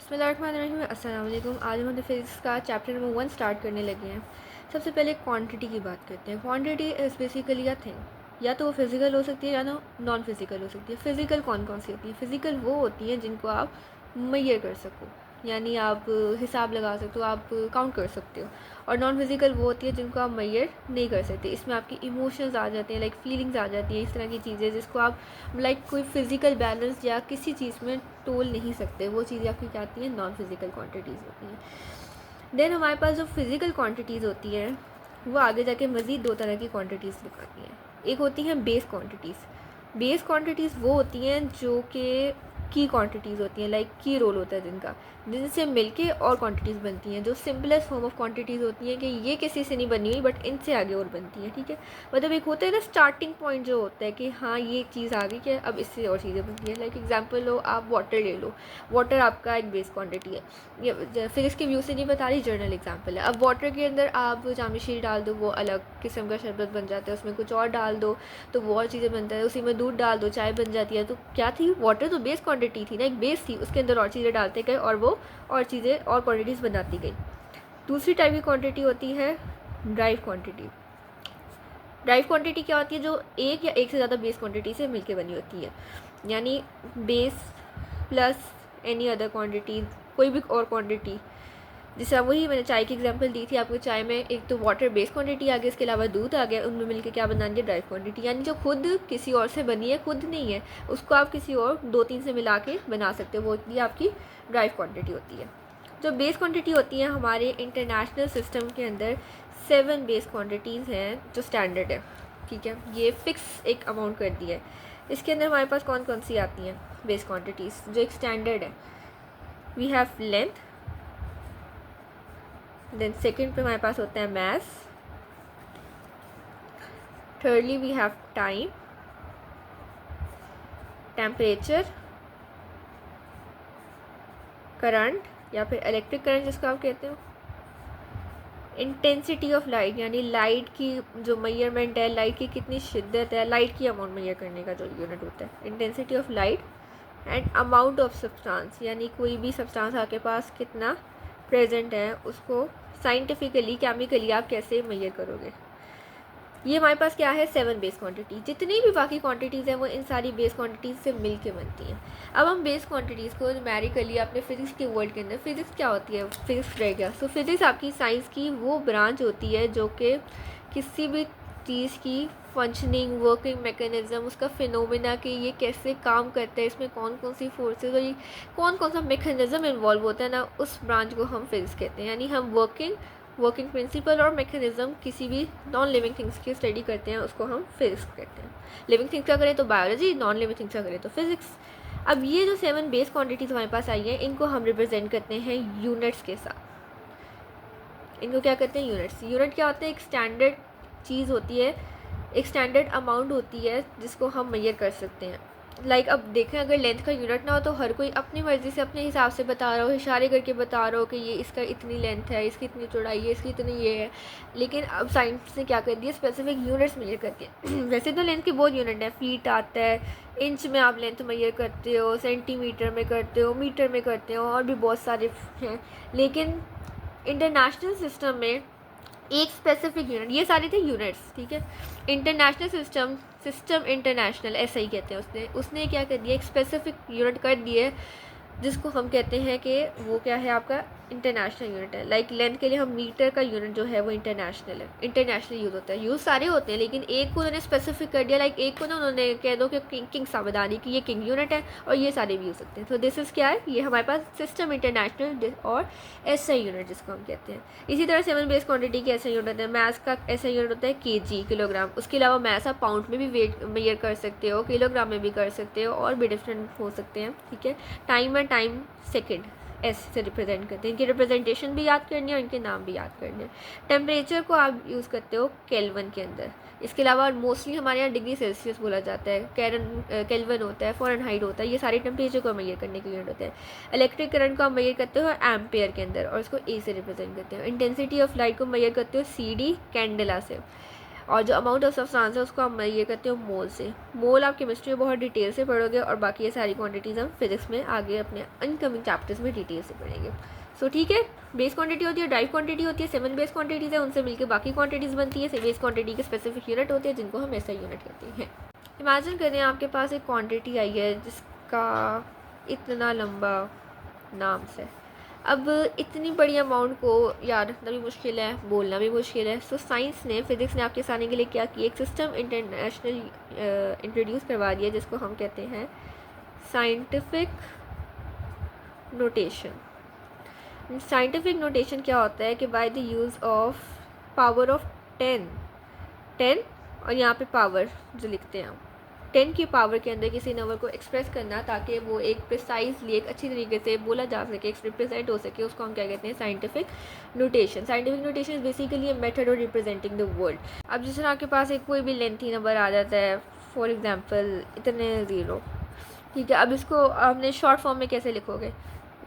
बिस्मिल्लाहिर्रहमानिर्रहीम। अस्सलाम वालेकुम। आज हम फिज़िक्स का चैप्टर नंबर 1 स्टार्ट करने लगे हैं। सबसे पहले क्वांटिटी की बात करते हैं। Quantity is basically a thing, या तो वो फिज़िकल हो सकती है या नॉन फिज़िकल हो सकती है। फ़िज़िकल कौन कौन सी होती है? फ़िज़िकल वो होती हैं जिनको आप मेजर कर सको, यानी आप हिसाब लगा सकते हो, आप काउंट कर सकते हो। और नॉन फिज़िकल वो होती है जिनको आप मेजर नहीं कर सकते। इसमें आपकी इमोशंस आ जाते हैं, लाइक फीलिंग्स आ जाती हैं, इस तरह की चीज़ें जिसको आप लाइक कोई फ़िज़िकल बैलेंस या किसी चीज़ में तोल नहीं सकते। वो चीज़ें आपकी क्या आती हैं? नॉन फिज़िकल क्वांटिटीज़ होती हैं। देन हमारे पास जो फिज़िकल क्वांटिटीज़ होती हैं वो आगे जाके मज़ीद दो तरह की क्वांटिटीज़ दिखाती हैं। एक होती हैं बेस क्वांटिटीज़। बेस क्वांटिटीज़ वो होती हैं जो कि की क्वांटिटीज़ होती हैं, लाइक की रोल होता है जिनसे मिलके और क्वांटिटीज़ बनती हैं, जो सिंपलेस्ट फॉर्म ऑफ क्वांटिटीज़ होती हैं कि ये किसी से नहीं बनी हुई बट इनसे आगे और बनती हैं। ठीक है, मतलब एक होता है ना स्टार्टिंग पॉइंट जो होता है कि हाँ ये चीज़ आ गई कि अब इससे और चीज़ें बनती हैं। लाइक एग्जांपल लो, आप वाटर ले लो। वाटर आपका एक बेस क्वांटिटी है। ये फिजिक्स के व्यू से नहीं बता रही, जर्नल एग्जांपल है। अब वाटर के अंदर आप जामिशीरी डाल दो, वो अलग किस्म का शरबत बन जाता है। उसमें कुछ और डाल दो तो वो और चीज़ें बनता है। उसी में दूध डाल दो, चाय बन जाती है। तो क्या थी? वाटर तो बेस क्वांटिटी थी ना, एक बेस थी, उसके अंदर और चीज़ें डालते गए और वो और चीज़ें और क्वांटिटीज़ बनाती गई। दूसरी टाइप की क्वांटिटी होती है ड्राइव क्वांटिटी। ड्राइव क्वांटिटी क्या होती है? जो एक या एक से ज़्यादा बेस क्वांटिटी से मिलके बनी होती है, यानी base plus any other quantity, कोई भी और क्वांटिटी। जैसे वही मैंने चाय की एग्जांपल दी थी आपको। चाय में एक तो वाटर बेस क्वांटिटी आ गई, इसके अलावा दूध आ गया, उनमें मिलकर क्या बना दिया? Drive quantity. यानी जो खुद किसी और से बनी है, खुद नहीं है, उसको आप किसी और 2-3 से मिला के बना सकते हो, वो होती है आपकी ड्राइव क्वांटिटी होती है। जो बेस क्वांटिटी होती है, हमारे इंटरनेशनल सिस्टम के अंदर 7 बेस क्वांटिटीज़ हैं जो स्टैंडर्ड है। ठीक है, ये फ़िक्स एक अमाउंट कर दिया है। इसके अंदर हमारे पास कौन कौन सी आती हैं बेस क्वांटिटीज़ जो एक स्टैंडर्ड है? We have length, then second पे हमारे पास होता है mass, thirdly we have time, temperature, current या फिर इलेक्ट्रिक करंट जिसको आप कहते हो, इंटेंसिटी ऑफ लाइट, यानी लाइट की जो मेजरमेंट है, लाइट की कितनी शिद्दत है, लाइट की अमाउंट मेजर करने का जो यूनिट होता है, intensity of light. And amount of substance, यानी कोई भी सब्सटेंस आपके पास कितना प्रेजेंट है, उसको साइंटिफिकली केमिकली आप कैसे मेजर करोगे। ये हमारे पास क्या है? 7 बेस क्वांटिटी। जितनी भी बाकी क्वांटिटीज़ हैं वो इन सारी बेस क्वांटिटीज़ से मिल के बनती हैं। अब हम बेस क्वांटिटीज़ को न्यूमेरिकली अपने फिजिक्स के वर्ल्ड के अंदर, फिजिक्स क्या होती है? फिजिक्स रह गया। सो फिजिक्स आपकी साइंस की वो ब्रांच होती है जो कि किसी भी चीज़ की फंक्शनिंग, वर्किंग मैकेनिज्म, उसका फिनोमिना कि ये कैसे काम करता है, इसमें कौन कौन सी फोर्सेज और ये कौन कौन सा मैकेनिज्म इन्वॉल्व होता है ना, उस ब्रांच को हम फिजिक्स कहते हैं। यानी हम वर्किंग प्रिंसिपल और मैकेनिज्म किसी भी नॉन लिविंग थिंग्स की स्टडी करते हैं, उसको हम फिजिक्स कहते हैं। लिविंग थिंग्स का करें तो बायोलॉजी, नॉन लिविंग थिंग्स का करें तो फिजिक्स। अब ये जो 7 बेस क्वांटिटीज़ हमारे पास आई हैं, इनको हम रिप्रेजेंट करते हैं यूनिट्स के साथ। इनको क्या कहते हैं? यूनिट्स। यूनिट क्या होते हैं? एक स्टैंडर्ड चीज़ होती है, एक स्टैंडर्ड अमाउंट होती है जिसको हम मेजर कर सकते हैं। लाइक अब देखें, अगर लेंथ का यूनिट ना हो तो हर कोई अपनी मर्ज़ी से अपने हिसाब से बता रहा हो, इशारे करके बता रहा हो कि ये इसका इतनी लेंथ है, इसकी इतनी चौड़ाई है, इसकी इतनी ये है। लेकिन अब साइंस ने क्या कर दिया? स्पेसिफिक यूनिट्स मेजर करती है। वैसे तो लेंथ के बहुत यूनिट हैं, फीट आता है, इंच में आप लेंथ मेजर करते हो, सेंटीमीटर में करते हो, मीटर में करते हो, और भी बहुत सारे हैं। लेकिन इंटरनेशनल सिस्टम में एक स्पेसिफिक यूनिट, ये सारे थे यूनिट्स। ठीक है, इंटरनेशनल सिस्टम इंटरनेशनल ऐसा ही कहते हैं। उसने क्या कर दिया? एक स्पेसिफिक यूनिट कर दिए जिसको हम कहते हैं कि वो क्या है? आपका इंटरनेशनल यूनिट है। लाइक लेंथ के लिए हम मीटर का यूनिट जो है वो इंटरनेशनल है, इंटरनेशनल यूज़ होता है। यूज़ सारे होते हैं लेकिन एक को उन्होंने स्पेसिफिक कर दिया। लाइक एक को ना उन्होंने कह दो कि किंग सावधानी कि ये किंग यूनिट है, और ये सारे भी हो सकते हैं। तो दिस इज़ क्या है? ये हमारे पास सिस्टम इंटरनेशनल और एसआई यूनिट जिसको हम कहते हैं। इसी तरह 7 बेस क्वांटिटी के ऐसा यूनिट है। मैथ्स का ऐसा यूनिट होता है केजी, किलोग्राम। उसके अलावा मैथ्स आप पाउंड में भी वेट मेजर कर सकते हो, किलोग्राम में भी कर सकते हो, और भी डिफरेंट हो सकते हैं। ठीक है, टाइम है, टाइम सेकेंड एस से रिप्रेजेंट करते हैं। इनकी रिप्रेजेंटेशन भी याद करनी है और इनके नाम भी याद करने हैं। टेम्परेचर को आप यूज़ करते हो केल्विन के अंदर। इसके अलावा मोस्टली हमारे यहाँ डिग्री सेल्सियस बोला जाता है, केल्विन होता है, फ़ारेनहाइट होता है। ये सारे टेम्परेचर को मेजर करने के यूनिट होते हैं। इलेक्ट्रिक करंट को आप मेजर करते हो एम्पेयर के अंदर, और इसको ए से रिप्रेजेंट करते हो। इंटेंसिटी ऑफ लाइट को मेजर करते हो CD कैंडेला से। और जो अमाउंट ऑफ सब्सटेंस है उसको हम ये करते हो मोल से। मोल आप केमिस्ट्री में बहुत डिटेल से पढ़ोगे और बाकी ये सारी क्वांटिटीज़ हम फिजिक्स में आगे अपने इनकमिंग चैप्टर्स में डिटेल से पढ़ेंगे। सो ठीक है, बेस क्वांटिटी होती है, ड्राइव क्वांटिटी होती है, 7 बेस क्वांटिटीज़ है, उनसे मिलकर बाकी क्वांटिटीज़ बनती है। बेस क्वांटिटी के स्पेसिफिक यूनिट होते हैं जिनको हम ऐसा यूनिट कहते हैं। इमेजिन करें आपके पास एक क्वांटिटी आई है जिसका इतना लंबा नाम से, अब इतनी बड़ी अमाउंट को याद रखना भी मुश्किल है, बोलना भी मुश्किल है। सो साइंस ने, फिज़िक्स ने आपके सामने के लिए क्या किया, एक सिस्टम इंटरनेशनल इंट्रोड्यूस करवा दिया जिसको हम कहते हैं साइंटिफिक नोटेशन। साइंटिफिक नोटेशन क्या होता है कि by the use of power of 10 और यहाँ पे पावर जो लिखते हैं हम 10 की पावर के अंदर किसी नंबर को एक्सप्रेस करना ताकि वो एक प्रिसाइजली, एक अच्छी तरीके से बोला जा सके, रिप्रेजेंट हो सके, उसको हम क्या कहते हैं scientific notation. Scientific notation is basically a method of representing the world. अब जिस तरह आपके पास एक कोई भी लेंथी नंबर आ जाता है, फॉर एग्जांपल इतने 0, ठीक है, अब इसको आपने शॉर्ट फॉर्म में कैसे लिखोगे,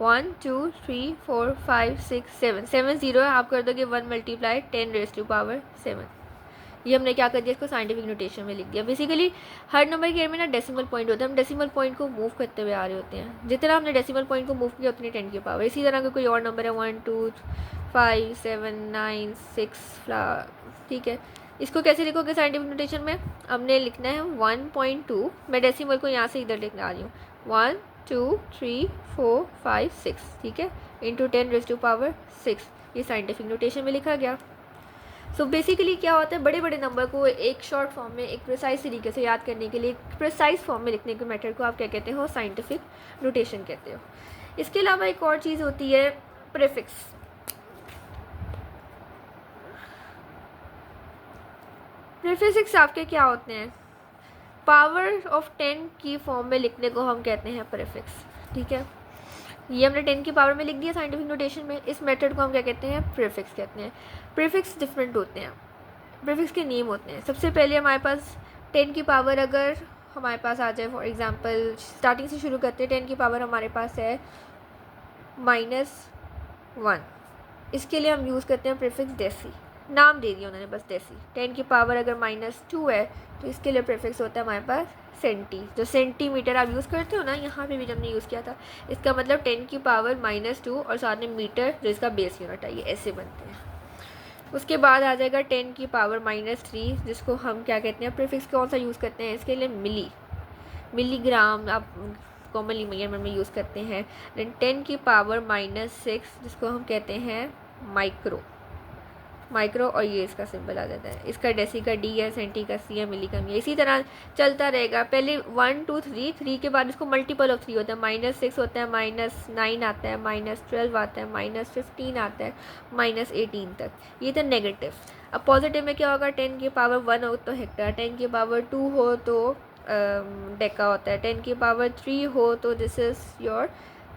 1 2 3 4 5 6 7 7 0 है, आप कर दोगे 1 मल्टीप्लाई 10⁻⁷। ये हमने क्या कर दिया, इसको साइंटिफिक नोटेशन में लिख दिया। बेसिकली हर नंबर के में ना डेसिमल पॉइंट होता है, हम डेसिमल पॉइंट को मूव करते हुए आ रहे होते हैं, जितना हमने डेसिमल पॉइंट को मूव किया उतनी 10 की पावर। इसी तरह का कोई और नंबर है 1 2 5 7 9 6, ठीक है, इसको कैसे लिखोगे साइंटिफिक नोटेशन में, हमने लिखना है 1.2, मैं डेसिमल को यहाँ से इधर लिखने आ रही हूँ, 1 2 3 4 5 6, ठीक है, इंटू 10⁻⁶, ये साइंटिफिक नोटेशन में लिखा गया। सो बेसिकली क्या होता है, बड़े बड़े नंबर को एक शॉर्ट फॉर्म में, एक प्रिसाइज तरीके से याद करने के लिए, एक प्रिसाइज फॉर्म में लिखने के मेथड को आप क्या कहते हो, साइंटिफिक नोटेशन कहते हो। इसके अलावा एक और चीज़ होती है प्रीफिक्स। प्रीफिक्स आपके क्या होते हैं, पावर ऑफ 10 की फॉर्म में लिखने को हम कहते हैं प्रीफिक्स, ठीक है, ये हमने 10 की पावर में लिख दिया साइंटिफिक नोटेशन में। इस मेथड को हम क्या कहते हैं, प्रीफिक्स कहते हैं। प्रीफिक्स डिफरेंट होते हैं, प्रीफिक्स के नेम होते हैं। सबसे पहले हमारे पास 10 की पावर अगर हमारे पास आ जाए, फॉर एग्जांपल स्टार्टिंग से शुरू करते हैं, 10 की पावर हमारे पास है -1, इसके लिए हम यूज़ करते हैं प्रीफिक्स डेसी, नाम दे दिया उन्होंने बस डेसी। 10 की पावर अगर -2 है तो इसके लिए प्रीफिक्स होता है हमारे पास सेंटी, जो सेंटीमीटर आप यूज़ करते हो ना, यहाँ पे भी हमने यूज़ किया था, इसका मतलब 10 की पावर -2 और साथ में मीटर जो इसका बेस यूनिट है, ये ऐसे बनते हैं। उसके बाद आ जाएगा 10 की पावर -3, जिसको हम क्या कहते हैं, प्रीफिक्स कौन सा यूज़ करते हैं इसके लिए, मिलीग्राम आप कॉमनली मेजरमेंट में यूज़ करते हैं। देन 10 की पावर -6 जिसको हम कहते हैं माइक्रो, और ये इसका सिंबल आ जाता है, इसका डेसी का डी है, सेंटी का सी है, मिली का मी है। इसी तरह चलता रहेगा, पहले 1 2 3 के बाद इसको मल्टीपल ऑफ 3 होता है, -6 होता है, -9 आता है, -12 आता है, -15 आता है, -18 तक, ये था नेगेटिव। अब पॉजिटिव में क्या होगा, 10 की पावर 1 हो तो हेक्टर, 10 की पावर 2 हो तो डेका होता है, 10 की पावर 3 हो तो दिस इज़ योर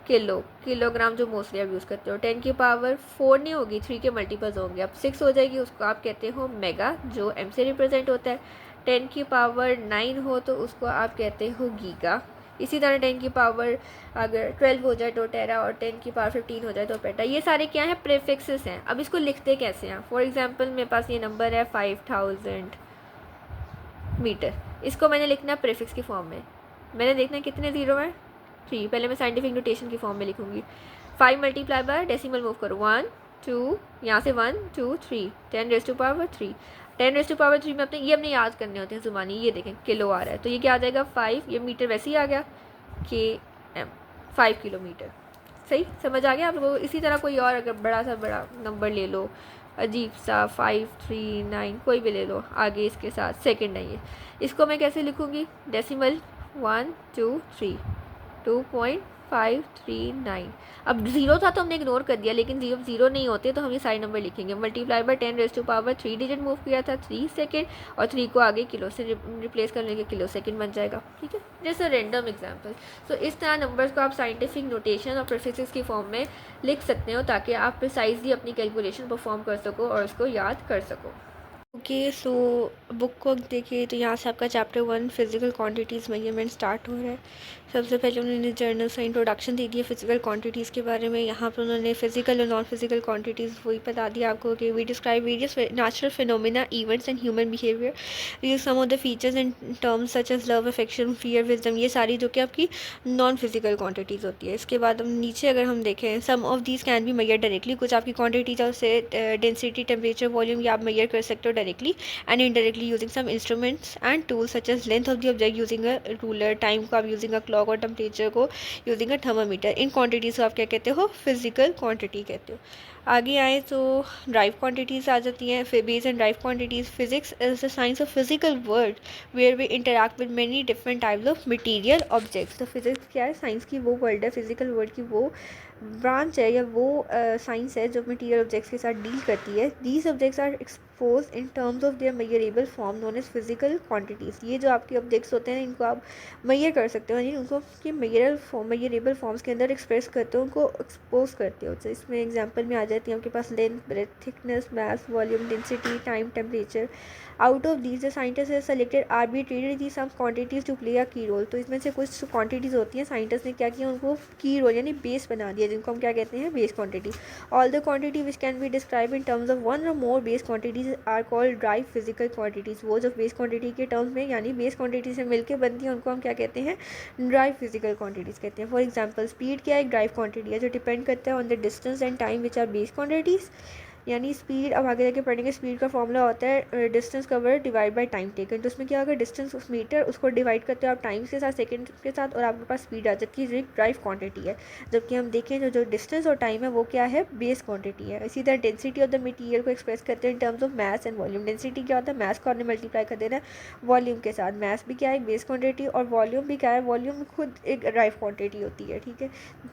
किलोग्राम, जो मोस्टली आप यूज़ करते हो। 10 की पावर 4 नहीं होगी, 3 के मल्टीपल्स होंगे, अब 6 हो जाएगी, उसको आप कहते हो मेगा, जो एम से रिप्रेजेंट होता है। 10 की पावर 9 हो तो उसको आप कहते हो गीगा। इसी तरह 10 की पावर अगर 12 हो जाए तो टेरा, और 10 की पावर 15 हो जाए तो पेटा। ये सारे क्या हैं, प्रीफिक्सेस हैं। अब इसको लिखते कैसे हैं, फॉर एग्जांपल मेरे पास ये नंबर है 5000 मीटर, इसको मैंने लिखना है प्रीफिक्स की फॉर्म में, मैंने देखना है कितने 0 है, 3, पहले मैं साइंटिफिक नोटेशन की फॉर्म में लिखूंगी। 5 मल्टीप्लाई बाय डेसिमल मूव करो, 1 2, यहाँ से 1 2 3, 10⁻3, 10⁻3 में अपने ये अपने याद करने होते हैं ज़ुबानी। ये देखें किलो आ रहा है तो ये क्या आ जाएगा 5, ये मीटर वैसे ही आ गया km, 5 किलोमीटर। सही समझ आ गया आप लोगों को। इसी तरह कोई और अगर बड़ा नंबर ले लो, अजीब सा 539 कोई भी ले लो, आगे इसके साथ सेकंड है ये, इसको मैं कैसे लिखूँगी, डेसिमल 1 2 3, 2.539। अब 0 था तो हमने इग्नोर कर दिया, लेकिन 0 नहीं होते तो हम ये सारे नंबर लिखेंगे। मल्टीप्लाई बाय 10⁻3 डिजिट मूव किया था 3 सेकेंड, और 3 को आगे किलो से रिप्लेस कर लेंगे, किलो सेकेंड बन जाएगा, ठीक है, जैसे रैंडम एग्जाम्पल। सो इस तरह नंबर्स को आप साइंटिफिक नोटेशन और प्रीफिक्सेस की फॉर्म में लिख सकते हो ताकि आप प्रिसाइजली अपनी कैलकुलेशन परफॉर्म कर सको और उसको याद कर सको। ओके, सो बुक को देखिए तो यहाँ से आपका chapter 1 physical quantities measurement start हो रहा है। सबसे पहले उन्होंने जर्नल से इंट्रोडक्शन दे दिया फिजिकल क्वांटिटीज़ के बारे में। यहाँ पर उन्होंने फिजिकल और नॉन फिजिकल क्वांटिटीज़ वही बता दिया आपको कि we describe various natural phenomena events and human behaviour, use some of the features and terms such as love, affection, fear, wisdom, ये सारी जो कि आपकी नॉन फिजिकल क्वांटिटीज़ होती है। इसके बाद हम नीचे अगर हम देखें, some of these can be measure directly, कुछ आपकी क्वांटिटीज है उससे डेंसिटी, टेम्परेचर, वॉल्यूम ये आप मेजर कर सकते हो directly and indirectly using some instruments and tools such as length of the object using a ruler, time को आप यूजिंग अ क्लॉक और टेम्परेचर को यूजिंग अ थर्मामीटर। इन क्वांटिटीज़ को आप क्या कहते हो, फिजिकल क्वांटिटी कहते हो। आगे आए तो ड्राइव क्वांटिटीज़ आ जाती हैं। Base and derived quantities, physics is the science of physical world where we interact with many different types of material objects. तो फिजिक्स क्या है, साइंस की वो वर्ल्ड है, फिजिकल वर्ल्ड की वो ब्रांच है या वो साइंस है जो मटीरियल ऑब्जेक्ट्स के साथ डील करती है। These objects are expressed in terms of their measurable form known as physical quantities. ये जो आपके ऑब्जेक्ट्स होते हैं इनको आप मेजर कर सकते हो, यानी उनको के मेजरेबल फॉर्म्स के अंदर एक्सप्रेस करते हो, उनको एक्सपोज करते हो। तो इसमें एग्जांपल में आ जाती है आपके पास length, breadth, thickness, mass, volume, density, time, temperature. Out of these the scientist has selected arbitrarily some quantities to play a key role. तो इसमें से कुछ क्वांटिटीज़ होती हैं, साइंटिस्ट ने क्या किया, उनको की रोल यानी बेस बना दिया, जिनको हम क्या कहते हैं, base quantity. All the quantity which can be describe in terms of one or more base quantities are called drive physical quantities. वो जो बेस क्वांटिटी के टर्म्स में यानी बेस क्वांटिटी से मिलकर बनती है उनको हम क्या कहते हैं, ड्राइव फिजिकल क्वांटिटीज़ कहते हैं। फॉर एग्जाम्पल स्पीड क्या है, एक ड्राइव क्वांटिटी है जो डिपेंड करता है on the distance and time which are base quantities. यानी स्पीड, अब आगे जाके पढ़ेंगे, स्पीड का फॉर्मूला होता है distance cover divide by time taken. तो उसमें क्या होगा, डिस्टेंस उस मीटर उसको डिवाइड करते हो आप टाइम्स के साथ, सेकंड के साथ, और आपके पास स्पीड आ जाती है जो एक ड्राइव क्वांटिटी है। जबकि हम देखें जो डिस्टेंस और टाइम है वो क्या है, बेस क्वांटिटी है। इसी तरह डेंसिटी ऑफ द मटीरियल को एक्सप्रेस करते हैं इन terms of mass and volume. Density क्या होता है, मैस को हमने मल्टीप्लाई कर देना है वॉल्यूम के साथ। मैस भी क्या है, बेस क्वांटिटी, और वॉल्यूम भी क्या है, वॉल्यूम खुद एक ड्राइव क्वांटिटी होती है। ठीक है,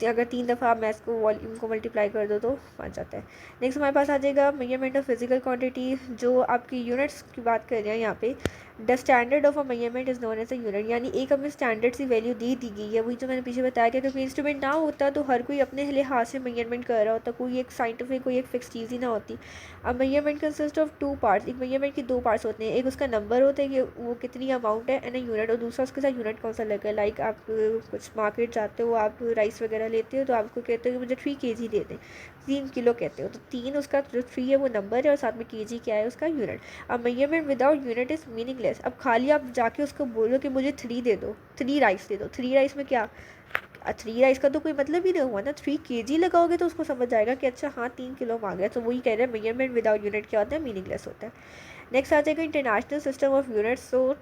अगर 3 दफ़ा आप मैस को वॉल्यूम को मल्टीप्लाई कर दो तो बन जाता है। नेक्स्ट हमारे पास आ जाएगा मेजरमेंट ऑफ फिजिकल क्वांटिटी, जो आपकी यूनिट्स की बात कर रहे हैं यहाँ पे। The standard of a measurement is known as a unit, यानी एक हमें स्टैंडर्ड सी वैल्यू दी गई है। वही जो मैंने पीछे बताया कि क्योंकि इंस्ट्रूमेंट ना होता तो हर कोई अपने लिहाज से मेजरमेंट कर रहा होता, कोई एक साइंटिफिक कोई एक फिक्स चीज़ ही ना होती। अब मेजरमेंट कंसिस्ट ऑफ 2 पार्ट्स। एक मेजरमेंट के 2 पार्ट्स होते हैं, एक उसका नंबर होता है कि वो कितनी अमाउंट है एंड यूनिट, और दूसरा उसके साथ यूनिट कौन सा लगा है। लाइक आप कुछ मार्केट जाते हो, आप राइस वगैरह लेते हो तो आपको कहते हो कि मुझे 3 kg दे दें, 3 किलो कहते हो। तो 3 उसका जो 3 है वो नंबर है और साथ में kg क्या है, उसका यूनिट। अब measurement without unit is meaningless. अब खाली आप जाके उसको बोलो कि मुझे 3 दे दो, 3 राइस दे दो, 3 राइस में क्या, 3 राइस का तो कोई मतलब ही नहीं हुआ ना। 3 kg लगाओगे तो उसको समझ आएगा कि अच्छा हाँ 3 किलो मांग है। तो वही कह रहे हैं मेजरमेंट विदाउट यूनिट क्या होता है, मीनिंगलेस होता है। नेक्स्ट आ जाएगा इंटरनेशनल सिस्टम ऑफ यूनिट्स। तो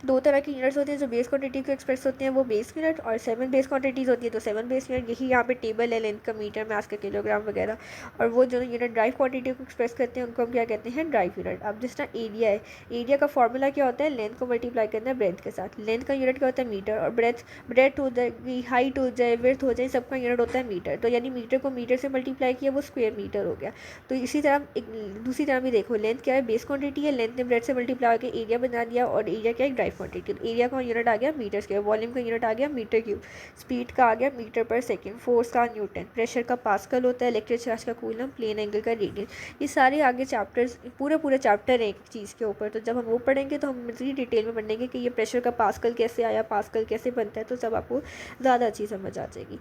2 तरह की यूनिट्स होती हैं जो बेस क्वांटिटी को एक्सप्रेस होते हैं, वो बेस यूनिट, और 7 बेस क्वांटिटीज़ होती है तो 7 बेस यूनिट। यही यहाँ पे टेबल है, लेंथ का मीटर, मास का किलोग्राम वगैरह। और वो जो यूनिट ड्राइव क्वांटिटी को एक्सप्रेस करते हैं उनको हम क्या कहते हैं, ड्राइव यूनिट। अब जिस तरह एरिया है, एरिया का फॉर्मूला क्या होता है, लेंथ को मल्टीप्लाई करना है ब्रेथ के साथ। लेंथ का यूनिट क्या होता है, मीटर, और ब्रेथ हो जाएगी, हाइट हो जाए, विड्थ हो जाए, सबका यूनिट होता है मीटर। तो यानी मीटर को मीटर से मल्टीप्लाई किया वो स्क्वायर मीटर हो गया। तो इसी तरह एक दूसरी तरह भी देखो, लेंथ क्या है, बेस क्वांटिटी है, लेंथ ने ब्रेथ से मल्टीप्लाई करके एरिया बना दिया, और एरिया क्या है, ड्राइव क्वांटिटी। तो एरिया का यूनिट आ गया मीटर स्क्वायर, वॉल्यूम का यूनिट आ गया मीटर क्यूब, स्पीड का आ गया मीटर पर सेकंड, फोर्स का न्यूटन, प्रेशर का पास्कल होता है, इलेक्ट्रिक चार्ज का कूलम, प्लेन एंगल का रेडियन। ये सारे आगे चैप्टर्स, पूरे चैप्टर है एक चीज़ के ऊपर। तो जब हम वो पढ़ेंगे तो हम इतनी डिटेल में पढ़ेंगे कि ये प्रेशर का पास्कल कैसे आया, पास्कल कैसे बनता है, तो सब आपको ज़्यादा अच्छी समझ आ जाएगी।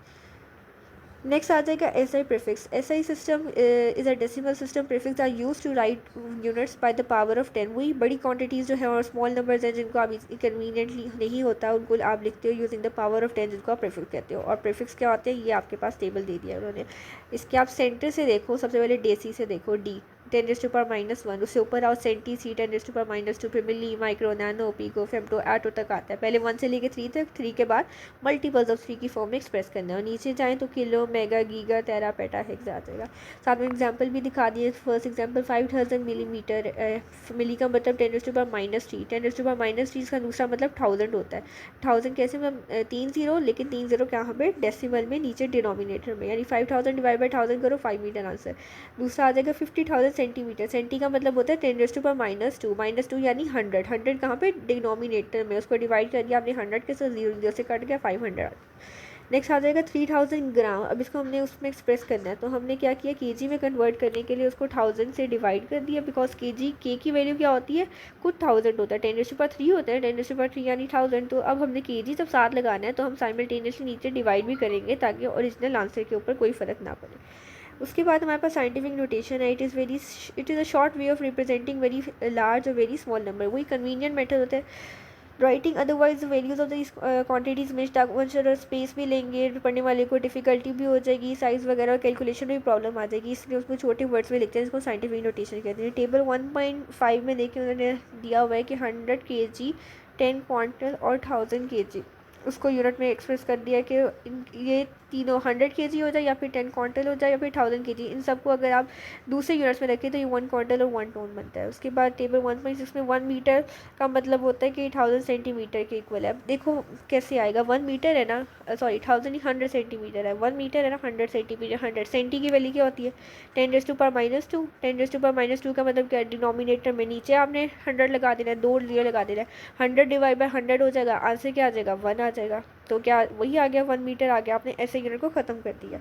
नेक्स्ट आ जाएगा SI prefix. SI system is a decimal system. Prefix are use to write units by the power of 10। वही बड़ी क्वांटिटीज़ जो है और स्मॉल नंबर्स हैं जिनको आप कन्वीनियंटली नहीं होता उनको आप लिखते हो यूजिंग द पावर ऑफ 10, जिनको आप प्रीफिक्स कहते हो। और प्रीफिक्स क्या होते हैं, ये आपके पास टेबल दे दिया है उन्होंने। इसके आप सेंटर से देखो, सबसे पहले डेसी से देखो, D 10⁻⁻1, उससे ऊपर आओ सेंटी, C 10⁻², फिर मिली, माइक्रो, नैनो, पिको, फेम्टो, एटो तक आता है। पहले 1 से लेके 3 तक, 3 के बाद मल्टीपल्स ऑफ 3 की फॉर्म में एक्सप्रेस करना है। और नीचे जाएँ तो किलो, मेगा, गीगा, टेरा, पेटा, हेक्सा आ जाएगा। साथ में एग्जाम्पल भी दिखा दिए। फर्स्ट एग्जाम्पल 5000 मिलीमीटर, मिली का मतलब 10⁻³ 10⁻³ इसका दूसरा मतलब 1000 होता है। 1000 कैसे में 3 0, लेकिन 3 0 क्या हमें डेसिमल में नीचे डिनोमिनेटर में, यानी 5000 डिवाइड बाई 1000 करो 5 मीटर आंसर। दूसरा आ जाएगा 50,000 सेंटीमीटर। सेंटी का मतलब होता है 10⁻², -2 यानी 100। 100 कहाँ पे, डिनोमिनेटर में, उसको डिवाइड कर दिया आपने 100 के साथ, 0 0 से कट गया 500। नेक्स्ट आ जाएगा 3000 ग्राम। अब इसको हमने उसमें एक्सप्रेस करना है, तो हमने क्या किया, केजी में कन्वर्ट करने के लिए उसको 1000 से डिवाइड कर दिया, बिकॉज के की वैल्यू क्या होती है, खुद 1000 होता है, 10⁻³ होता है, 10⁻³ यानी 1000। तो अब हमने केजी जब साथ लगाना है तो हम साइमल्टेनियसली नीचे डिवाइड भी करेंगे ताकि ओरिजिनल आंसर के ऊपर कोई फ़र्क ना पड़े। उसके बाद हमारे पास साइंटिफिक नोटेशन है, it is a short way of representing very large और वेरी स्मॉल नंबर। वही कन्वीनियंट मेथड होता है writing, otherwise values of the quantities में और स्पेस भी लेंगे, पढ़ने वाले को डिफिकल्टी भी हो जाएगी, साइज़ वगैरह कैलकुलेशन में भी प्रॉब्लम आ जाएगी, इसलिए उसको छोटे वर्ड्स में लिखते हैं, इसको साइंटिफिक नोटेशन कहते हैं। टेबल 1.5 में देखिए उन्होंने दिया हुआ है कि 100 kg, 10 क्वांटल और 1000 kg, उसको यूनिट में एक्सप्रेस कर दिया कि ये तीनों 100 kg हो जाए या फिर 10 क्वांटल हो जाए या फिर 1000 kg, इन सबको अगर आप दूसरे यूनिट्स में रखें तो ये 1 क्वांटल और 1 टन बनता है। उसके बाद टेबल 1.6 में 1 मीटर का मतलब होता है कि 1000 सेंटीमीटर के इक्वल है। अब देखो कैसे आएगा, 1 मीटर है ना, सॉरी 1000 ही 100 सेंटीमीटर है, 1 मीटर है ना 100 सेंटीमीटर, 100 सेंटी की वैल्यू क्या होती है 10⁻², 10⁻² का मतलब क्या है, डिनोमिनेटर में नीचे आपने 100 लगा देना है, 2 0 लगा देना है, 100 डिवाइड बाय 100 हो जाएगा, आंसर क्या आ जाएगा 1 आ जाएगा। तो क्या वही आ गया 1 मीटर आ गया, आपने ऐसे यूनिट को ख़त्म कर दिया।